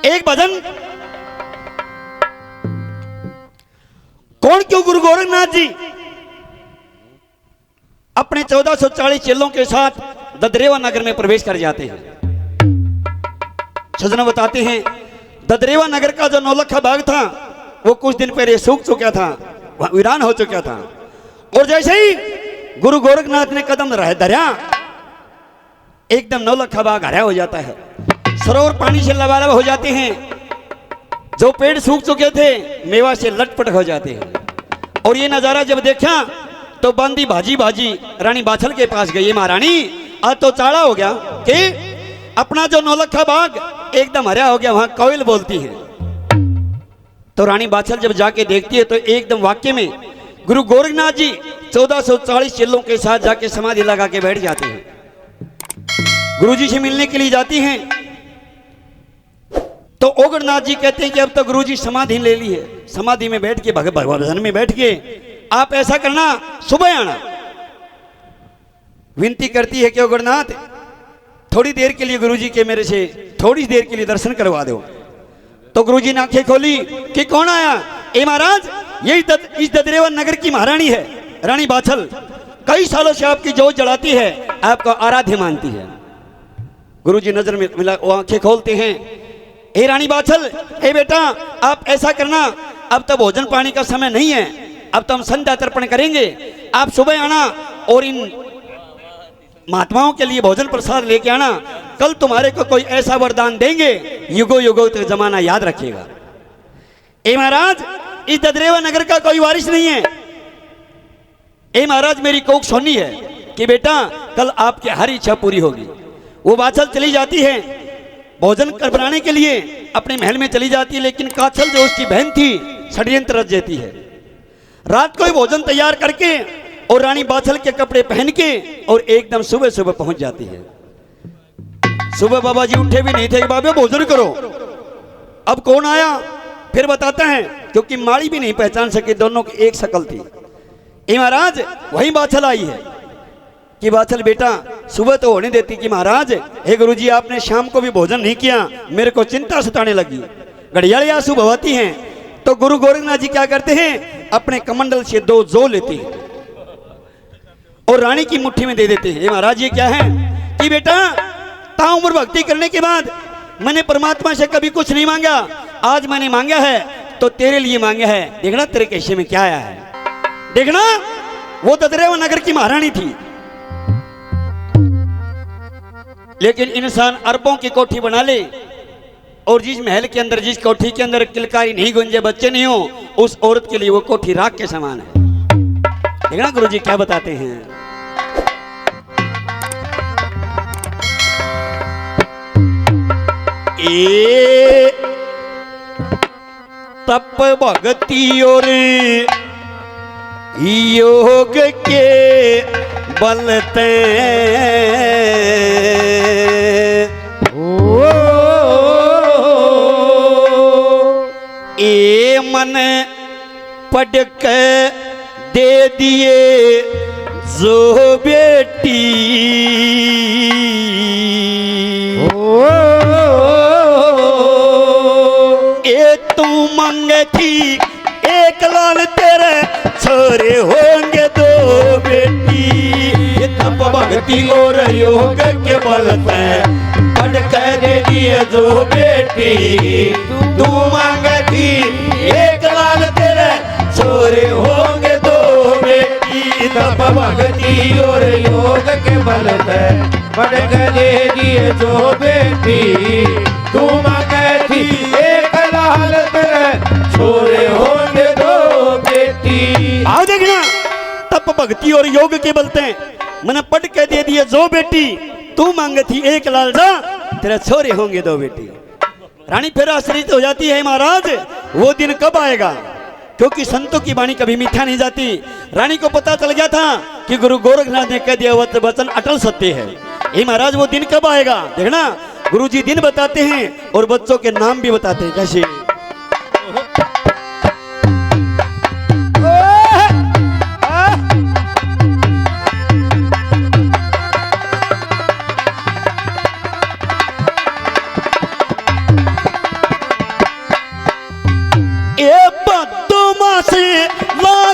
एक भजन कौन क्यों गुरु गोरखनाथ जी अपने 1440 चेलों के साथ ददरेवा नगर में प्रवेश कर जाते हैं। सजना बताते हैं ददरेवा नगर का जो नौलखा बाग था वो कुछ दिन पहले सूख चुका था, वीरान हो चुका था। और जैसे ही गुरु गोरखनाथ ने कदम धरा एकदम नौलखा बाग हरा हो जाता है, सरोवर पानी से लबालब हो जाते हैं, जो पेड़ सूख चुके थे मेवा से लटपट हो जाते हैं। और ये नजारा जब देखा तो बंदी भाजी भाजी रानी बाछल के पास गई, महारानी आज तो चाड़ा हो गया कि अपना जो नौलखा बाग एकदम हरा हो गया, वहां कोयल बोलती है। तो रानी बाछल जब जाके देखती है तो एकदम वाक्य में गुरु गोरखनाथ जी 1440 चेलों के साथ जाके समाधि लगा के बैठ जाते हैं। गुरुजी से मिलने के लिए जाती हैं तो ओगरनाथ जी कहते हैं कि अब तो गुरुजी समाधि ले ली है, समाधि में बैठ के भगवान में बैठ के आप ऐसा करना सुबह आना। विनती करती है कि ओगरनाथ थोड़ी देर के लिए गुरुजी के मेरे से थोड़ी देर के लिए दर्शन करवा दो। तो गुरुजी ने आंखें खोली कि कौन आया? ए महाराज यही इस ददरेवा नगर की महारानी है रानी बाछल, कई सालों से आपकी जोत जलाती है, आपको आराध्य मानती है। गुरुजी नजर में मिला, वो आंखें खोलते हैं, हे रानी बाछल, हे बेटा आप ऐसा करना, अब तो भोजन पानी का समय नहीं है, अब तो हम संध्या तर्पण करेंगे, आप सुबह आना और इन महात्माओं के लिए भोजन प्रसाद लेके आना, कल तुम्हारे को कोई ऐसा वरदान देंगे युगों युगों तक जमाना याद रखेगा। ए महाराज इस ददरेवा नगर का कोई वारिस नहीं है, ए महाराज मेरी कोख सुननी है कि बेटा कल आपकी हर इच्छा पूरी होगी। वो बाछल चली जाती है भोजन कर बनाने के लिए, अपने महल में चली जाती है, लेकिन काछल जो उसकी बहन थी षड्यंत्र रच देती है। रात को ही भोजन तैयार करके और रानी बाछल के कपड़े पहन के और एकदम सुबह सुबह पहुंच जाती है। सुबह बाबा जी उठे भी नहीं थे कि बाबा भोजन करो, अब कौन आया? फिर बताता है क्योंकि माड़ी भी नहीं पहचान सके, दोनों की एक शकल थी। ए महाराज वही बाछल आई है कि बाछल बेटा सुबह तो होने देती कि महाराज हे गुरुजी आपने शाम को भी भोजन नहीं किया, मेरे को चिंता सताने लगी, घड़ियाली आंसू बहाती हैं। तो गुरु गोरखनाथ जी क्या करते हैं, अपने कमंडल से 2 जौ लेते हैं और रानी की मुट्ठी में दे देते हैं। महाराज ये क्या है कि बेटा ताउम्र भक्ति करने के बाद मैंने परमात्मा से कभी कुछ नहीं मांगा, आज मैंने मांगा है तो तेरे लिए मांगा है, देखना तेरे कैसे में क्या आया है। देखना वो ददरेवा नगर की महारानी थी, लेकिन इंसान अरबों की कोठी बना ले और जिस महल के अंदर जिस कोठी के अंदर किलकारी नहीं गुंजे, बच्चे नहीं हो, उस औरत के लिए वो कोठी राख के समान है। देखना गुरुजी क्या बताते हैं, ए तप भक्ति और योग के बलते ए मन पढ़ के दे दिए जो बेटी, ए तू मांगे थी एक लाल तेरे छोरे होंगे 2 बेटी, तप भक्ति और योग के बल पे पढ़ के दे दिए जो बेटी, तू मांगे थी एक लाल तेरे छोरे होंगे 2 बेटी, तप भक्ति और योग के बल पे पढ़ के दे दिए जो बेटी, तू मांगे थी एक लाल तेरे छोरे होंगे 2 बेटी। आओ देखना तप भक्ति और योग के बलते मैंने पढ़ के दे दिए जो बेटी, तू मांगे थी एक लाल जा तेरे छोरे होंगे 2 बेटी। रानी फिर आश्चर्यित हो जाती है, महाराज वो दिन कब आएगा? क्योंकि संतों की वाणी कभी मीठा नहीं जाती। रानी को पता चल गया था कि गुरु गोरखनाथ ने कह दिया वचन अटल सत्य है। ये महाराज वो दिन कब आएगा? देखना गुरुजी दिन बताते हैं और बच्चों के नाम भी बताते हैं। कैसे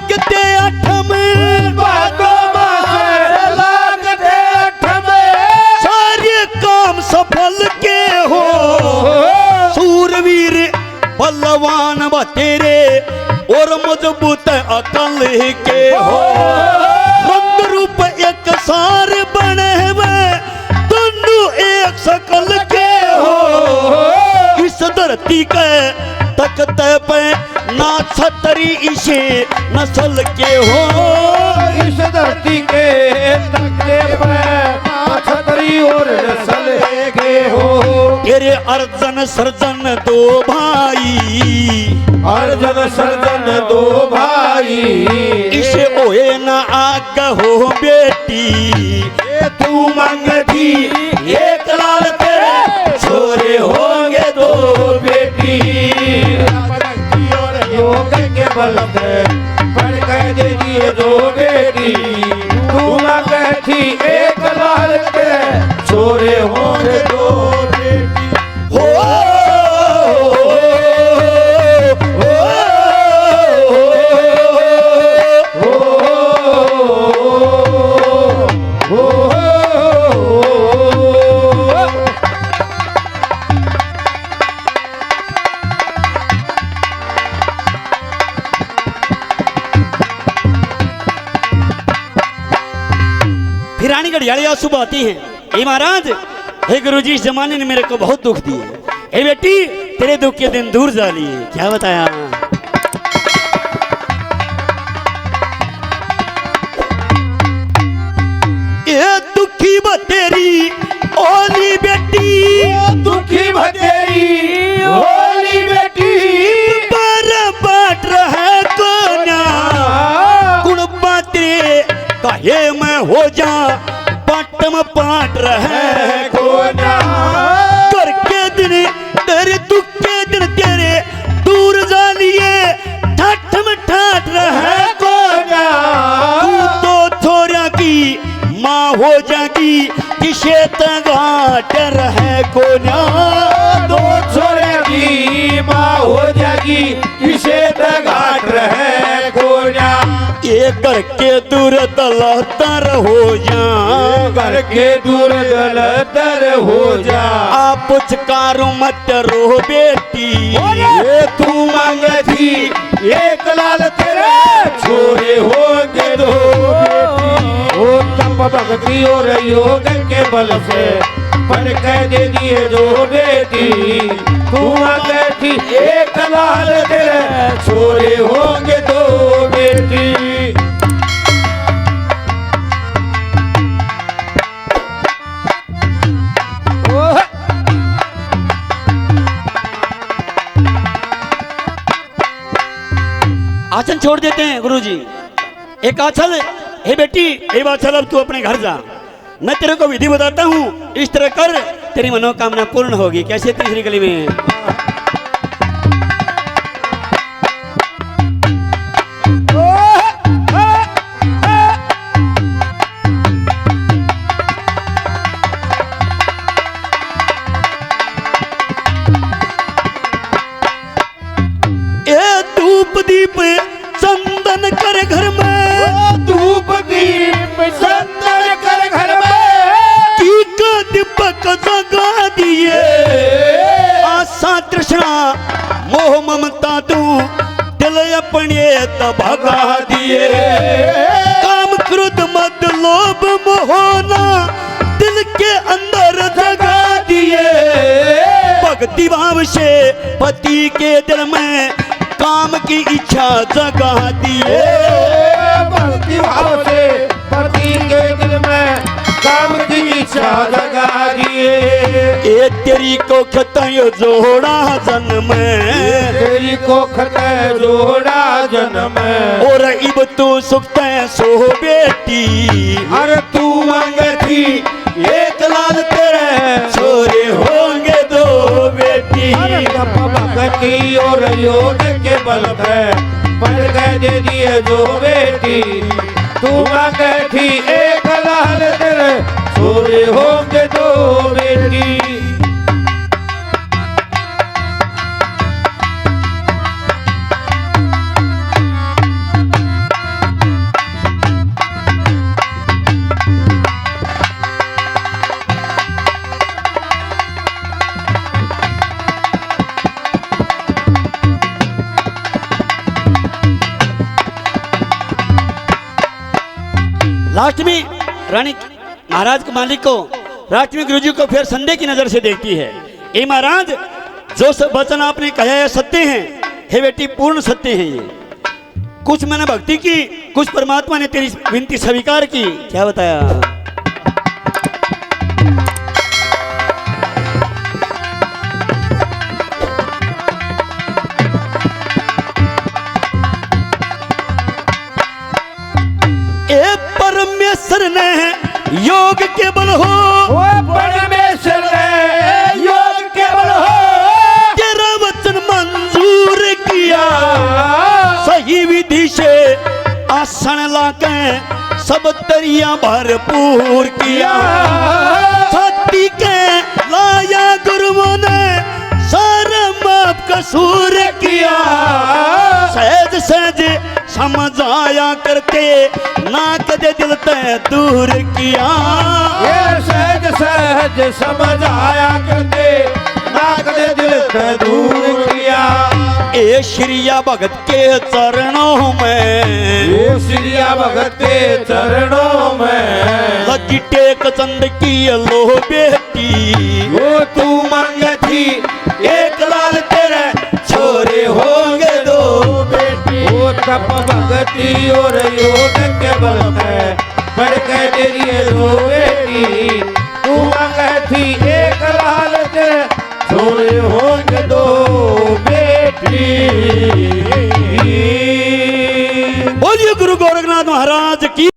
लागते अठ में, भादो मास लागते अठ में, सारे काम सफल के हो। सूरवीर बलवान व तेरे और मजबूत अकल के हो। रंग रूप एक सार बने हुए दोनों एक सकल के हो। इस धरती के तकते पे ना छतरी इसे नस्ल के हो। इस धरती के तकते पे ना छतरी और नस्ल के हो। तेरे अर्जन सर्जन दो भाई, अर्जन सर्जन दो भाई, इसे ओए न आग हो बेटी। तू मंगती एक लाल तेरे छोरे होंगे दो बेटी। भक्ति और योग के बल से पढ़ कर दे दिए दो बेटी। तू मंगती एक लाल तेरे छोरे होंगे दो बेटी। हो फिर रानी घड़ियाली आंसू बहाती हैं, हे महाराज, हे गुरुजी, इस जमाने ने मेरे को बहुत दुख दिए। हे बेटी, तेरे दुख के दिन दूर जा लिए। क्या बताया? ये दुखी बतेरी ओली बेटी, दुखी भतेरी होली बेटी। पर बाट रहे कोना गुण बातें कहे मैं हो जा पटम पाट रहे कोना करके दिन तेरे दुख के दिन तेरे दूर जा लिए ठाठ में ठाठ रहे कोना। तू तो थोड़ा की माँ हो जागी किसे तगाट रहे कोना। दो छोरे की माँ हो जागी किसे तगाट रहे कोना। ये घर के दूर दलतर हो जा, घर के दूर दलतर हो जा। आप पुचकारो मत रो बेटी। ये तू मांगती एक लाल तेरे छोरे होंगे दो बेटी। ओ तप भक्ति और योग के बल से पढ़ कर दे दिए दो बेटी। तू मांगती एक लाल तेरे छोरे होंगे दो बेटी। आसन छोड़ देते हैं गुरुजी। एक आंचल, हे बेटी, एक आंचल, अब तू अपने घर जा। मैं तेरे को विधि बताता हूँ, इस तरह कर, तेरी मनोकामना पूर्ण होगी। कैसे? तीसरी गली में। ए धूप दीप चंदन कर घर में, धूप दीप चंदन कर घर में। की का दीपक जगा दिए। आशा तृष्णा मोह ममता तू दिल अपने भगा दिए। काम क्रोध मद लोभ मोहना दिल के अंदर जगा दिए। भक्ति भाव से पति के दिल में काम की इच्छा जगा दिए। भक्ति भाव से पति के दिल में काम की इच्छा जगा दिए। ये तेरी को खतयो जोड़ा जन्म, तेरी को खते जोड़ा जन्म। और इब तू सुखते सो बेटी। हर तू मांगती एक लाल तेरे छोरे होंगे दो बेटी। तप भक्ति और योग के बल पे पढ़ के दे दिए जो बेटी। तू मांगती एक लाल तेरे छोरे होंगे दो बेटी। लास्ट में रानी महाराज के मालिक को राष्ट्र में गुरुजी को फिर संदेह की नजर से देखती है। ए महाराज, जो सब वचन आपने कहा है सत्य हैं। हे बेटी, पूर्ण सत्य है ये। कुछ मैंने भक्ति की, कुछ परमात्मा ने तेरी विनती स्वीकार की। क्या बताया? ए परमेश्वर ने योग के बल हो, ओ परमेश्वर ने योग के बल हो, तेरा वचन मंजूर किया। सही विधि से आसन लाके सब तरिया भरपूर किया। सती के लाया गुरुओं ने सारा माफ कसूर किया। सहज सहज समझाया करके नाक दे दिल ते दूर किया। ये सहज सहज समझ आया करते नाक दे दिल से दूर किया। ए श्रिया भगत के चरणों में, ये श्रिया भगत के चरणों में लगी टेक चंद की लो बेटी। वो तू मांग थी एक लाल तेरे छोरे होंगे दो बेटी। वो तप भगती और योग के बल में बढ़ के तेरी दो बेटी। तू मांग थी एक लाल तेरे छोरे होंगे दो बेटी। बोलिए गुरु गोरखनाथ महाराज की।